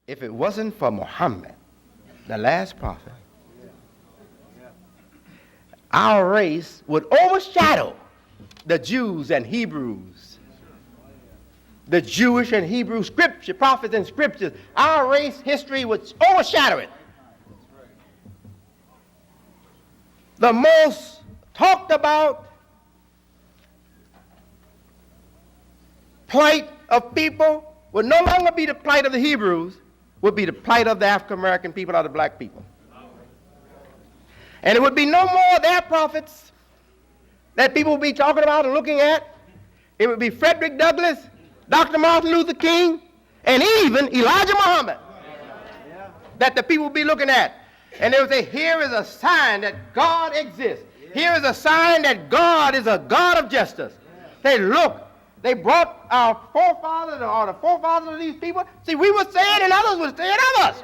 if it wasn't for Muhammad, the last prophet, our race would overshadow the Jews and Hebrews, the Jewish and Hebrew scripture, prophets and scriptures. Our race history would overshadow it. The most talked about plight of people would no longer be the plight of the Hebrews, would be the plight of the African American people or the black people. And it would be no more their prophets that people would be talking about and looking at. It would be Frederick Douglass, Dr. Martin Luther King, and even Elijah Muhammad that the people would be looking at. And they would say, here is a sign that God exists. Here is a sign that God is a God of justice. They look, they brought our forefathers or the forefathers of these people. See, we would say it and others would say it of us.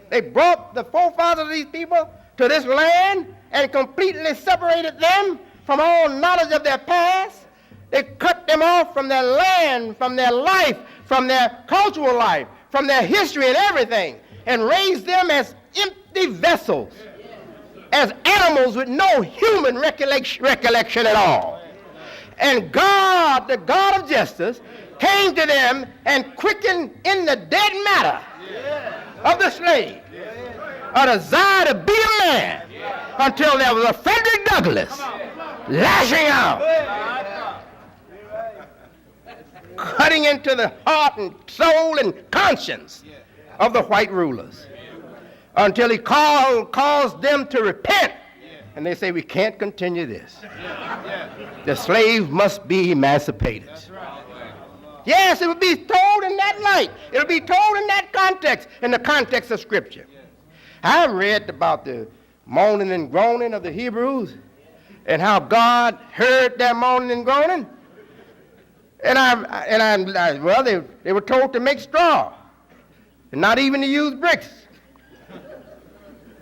They brought the forefathers of these people to this land and completely separated them from all knowledge of their past. They cut them off from their land, from their life, from their cultural life, from their history and everything, and raised them as empty vessels, as animals with no human recollection at all. And God, the God of justice, came to them and quickened in the dead matter of the slave a desire to be a man until there was a Frederick Douglass lashing out, cutting into the heart and soul and conscience of the white rulers until he caused them to repent. And they say, we can't continue this. The slave must be emancipated. Yes, it would be told in that light. It would be told in that context, in the context of Scripture. I read about the moaning and groaning of the Hebrews and how God heard their moaning and groaning. Well, they were told to make straw and not even to use bricks.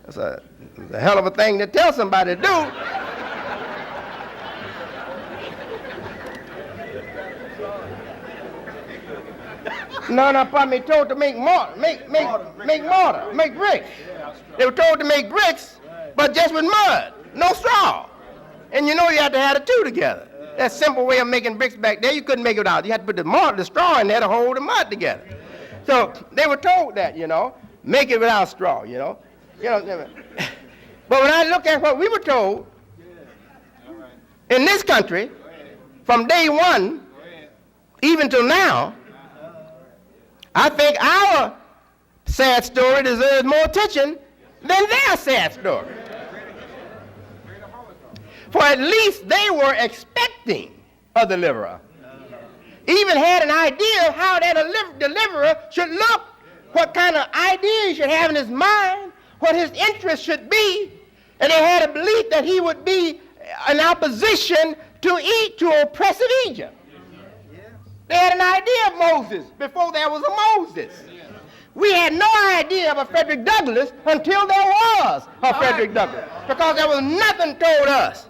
That's a hell of a thing to tell somebody to do. Pardon me, told to make mortar, make bricks. They were told to make bricks, but just with mud, no straw. And you know you had to have the two together. That simple way of making bricks back there, you couldn't make it without. You had to put the straw in there to hold the mud together. So they were told that, make it without straw, But when I look at what we were told in this country, from day one, even till now, I think our sad story deserves more attention than their sad story. For at least they were expecting a deliverer. Even had an idea of how that deliverer should look, what kind of idea he should have in his mind, what his interest should be, and they had a belief that he would be in opposition to oppressive Egypt. They had an idea of Moses before there was a Moses. We had no idea of a Frederick Douglass until there was a Frederick Douglass, because there was nothing told us.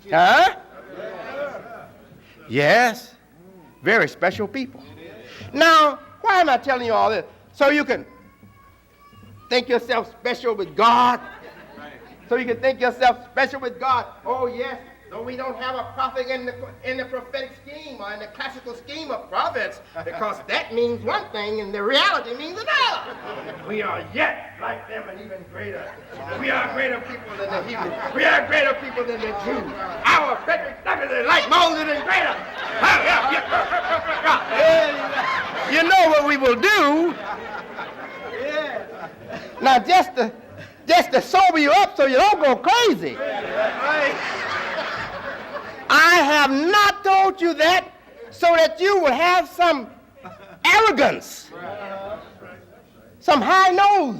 Huh? Yes. Very special people. Now, why am I telling you all this? So you can think yourself special with God. So you can think yourself special with God. Oh, yes. No, we don't have a prophet in the prophetic scheme or in the classical scheme of prophets, because that means one thing and the reality means another. We are yet like them and even greater. We are greater people than the Hebrews. We are greater people than the Jews. Our Frederick Douglass is like Moses and greater. You know what we will do? Now, just to sober you up so you don't go crazy. I have not told you that so that you will have some arrogance, some high nose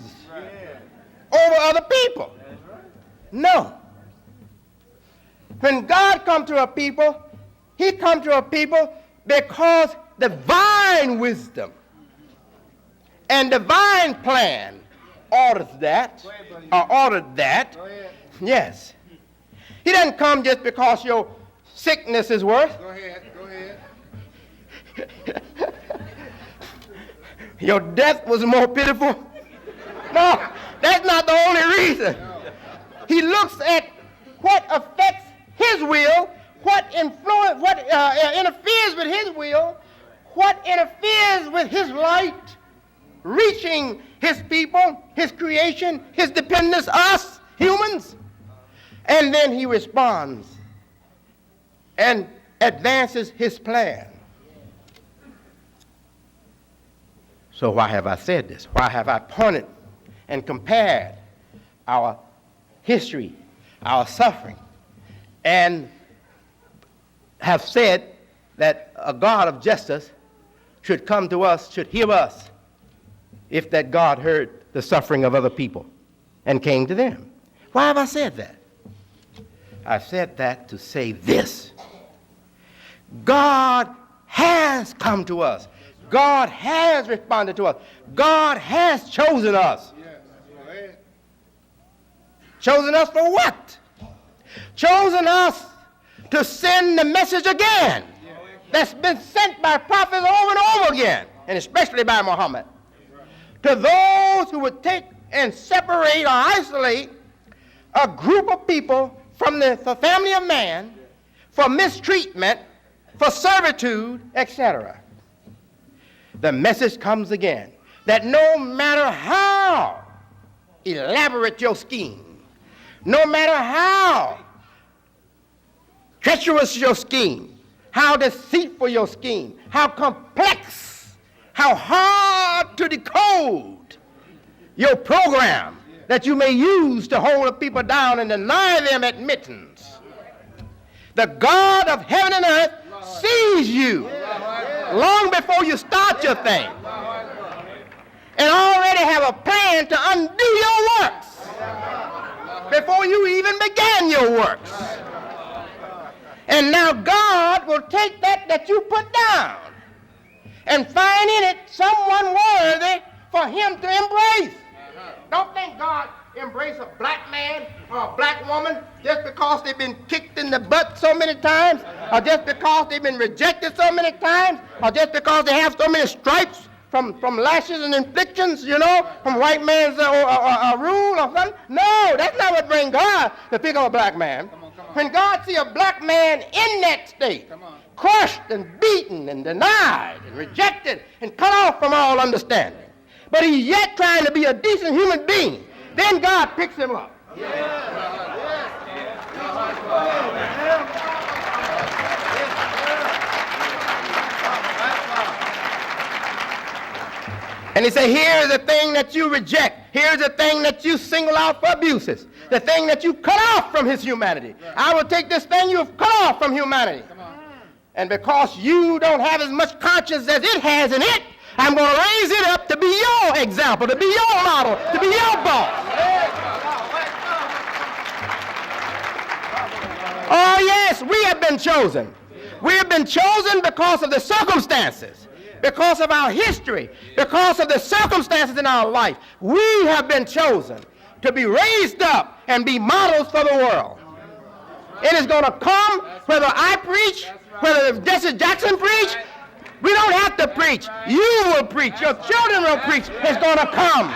over other people. No. When God comes to a people, he comes to a people because divine wisdom and divine plan ordered that. Yes. He doesn't come just because your sickness is worse. Go ahead. Your death was more pitiful? No, that's not the only reason. He looks at what affects his will, what interferes with his will, what interferes with his light, reaching his people, his creation, his dependents, us, humans. And then he responds and advances his plan. So why have I said this? Why have I pointed and compared our history, our suffering, and have said that a God of justice should come to us, should hear us, if that God heard the suffering of other people and came to them? Why have I said that? I've said that to say this. God has come to us. God has responded to us. God has chosen us. Chosen us for what? Chosen us to send the message again that's been sent by prophets over and over again, and especially by Muhammad, to those who would take and separate or isolate a group of people from the family of man for mistreatment, for servitude, etc. The message comes again that no matter how elaborate your scheme, no matter how treacherous your scheme, how deceitful your scheme, how complex, how hard to decode your program that you may use to hold the people down and deny them admittance, the God of heaven and earth sees you long before you start your thing and already have a plan to undo your works before you even began your works. And now God will take that you put down and find in it someone worthy for him to embrace. Don't think God embrace a black man or a black woman just because they've been kicked in the butt so many times, or just because they've been rejected so many times, or just because they have so many stripes from lashes and inflictions, from white man's rule or something. No, that's not what brings God to pick up a black man. When God see a black man in that state, crushed and beaten and denied and rejected and cut off from all understanding, but he's yet trying to be a decent human being, then God picks him up. And he said, here's the thing that you reject. Here's the thing that you single out for abuses. The thing that you cut off from his humanity. I will take this thing you have cut off from humanity. And because you don't have as much conscience as it has in it, I'm going to raise it up to be your example, to be your model, to be your boss. Oh, yes, we have been chosen. We have been chosen because of the circumstances, because of our history, because of the circumstances in our life. We have been chosen to be raised up and be models for the world. It is going to come whether I preach, whether Jesse Jackson preach. We don't have to preach. You will preach. Your children will preach. It's going to come.